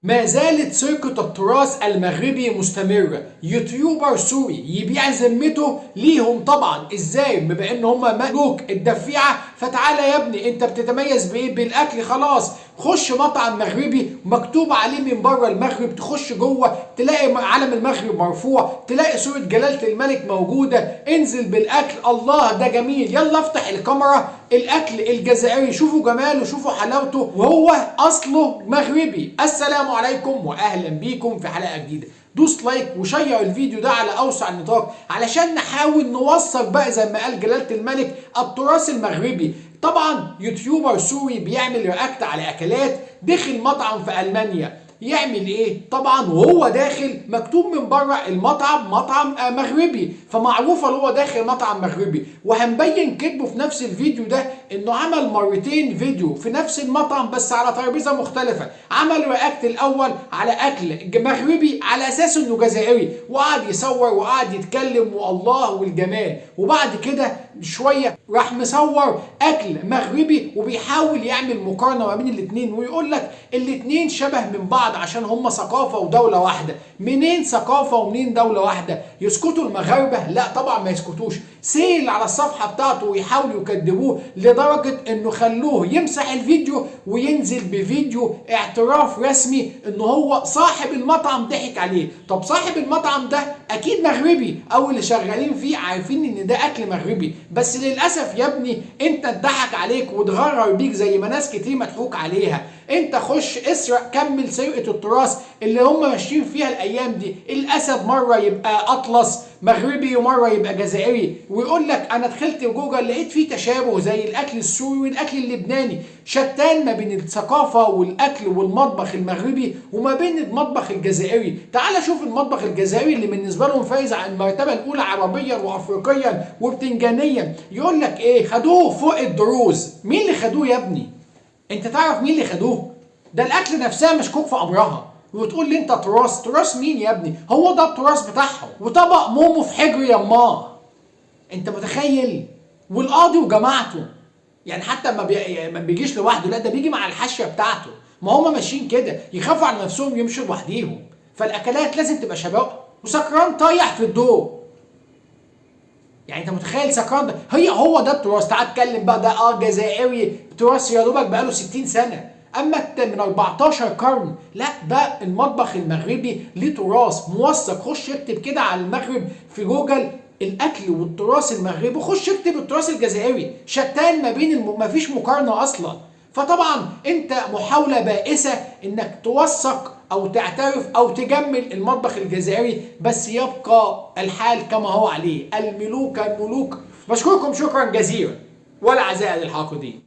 ما زالت سرقة التراث المغربي مستمرة. يوتيوبر سوري يبيع ذمته ليهم طبعا. ازاي؟ بما ان هم ملوك الدفيعة. فتعالى يا ابني، انت بتتميز بايه؟ بالاكل. خلاص خش مطعم مغربي مكتوب عليه من بره المغرب، تخش جوه تلاقي علم المغرب مرفوع، تلاقي صورة جلالة الملك موجودة، انزل بالاكل. الله ده جميل، يلا افتح الكاميرا. الاكل الجزائري شوفوا جماله، شوفوا حلاوته، وهو اصله مغربي. السلام عليكم واهلا بيكم في حلقه جديده. دوس لايك وشير الفيديو ده على اوسع النطاق علشان نحاول نوصل بقى زي ما قال جلاله الملك التراث المغربي. طبعا يوتيوبر سوري بيعمل رياكت على اكلات، دخل مطعم في المانيا. يعمل ايه؟ طبعا وهو داخل مكتوب من بره المطعم مطعم مغربي، فمعروفه ان هو داخل مطعم مغربي. وهنبين كذبه في نفس الفيديو ده، انه عمل مرتين فيديو في نفس المطعم بس على ترابيزه مختلفه. عمل رياكت الاول على اكل مغربي على اساس انه جزائري، وقعد يصور وقعد يتكلم والله والجمال. وبعد كده شويه راح مصور اكل مغربي وبيحاول يعمل مقارنه ما بين الاثنين، ويقول لك الاثنين شبه من بعض عشان هم ثقافه ودوله واحده. منين ثقافه ومنين دوله واحده؟ يسكتوا المغاربه؟ لا طبعا ما يسكتوش. سيل على الصفحه بتاعته ويحاولوا يكذبوه لدرجه انه خلوه يمسح الفيديو وينزل بفيديو اعتراف رسمي ان هو صاحب المطعم ضحك عليه. طب صاحب المطعم ده اكيد مغربي، او اللي شغالين فيه عارفين ان ده اكل مغربي، بس للاسف يا ابني انت اتضحك عليك واتغرر بيك زي ما ناس كتير مضحوك عليها. انت خش اسرق، كمل سرقه التراث اللي هم ماشيين فيها الايام دي. الاسد مره يبقى اطلس مغربي ومره يبقى جزائري، ويقول لك انا دخلت جوجل لقيت فيه تشابه زي الاكل السوري والاكل اللبناني. شتان ما بين الثقافه والاكل والمطبخ المغربي وما بين المطبخ الجزائري. تعال شوف المطبخ الجزائري اللي بالنسبه لهم فايز على المرتبه الاولى عربيا وافريقيا وبتنجانيا. يقول لك ايه؟ خدوه فوق الدروز. مين اللي خدوه يا ابني؟ انت تعرف مين اللي خدوه؟ ده الاكل نفسها مشكوك في امرها، وتقول لي انت تراث. تراث مين يا ابني؟ هو ده التراث بتاعهم. وطبق مومو في حجر يماه. انت متخيل؟ والقاضي وجماعته يعني حتى ما بيجيش لوحده، لا ده بيجي مع الحاشيه بتاعته. ما هم ماشيين كده، يخافوا على نفسهم يمشوا لوحديهم. فالاكلات لازم تبقى شباب. وسكران طايح في الضوء. يعني انت متخيل سكران ده؟ هو ده التراث. تعال اتكلم بقى، ده جزائري تراث يا دوبك بقاله 60 سنه. اما من 14 قرن، لا ده المطبخ المغربي ليه تراث موثق. خش اكتب كده على المغرب في جوجل الاكل والتراث المغربي، وخش اكتب التراث الجزائري. شتان ما بين مفيش مقارنه اصلا. فطبعا انت محاوله بائسه انك توثق او تعترف او تجمل المطبخ الجزائري، بس يبقى الحال كما هو عليه. الملوك الملوك. بشكركم شكرا جزيلا، ولا عزاء للحاقدين.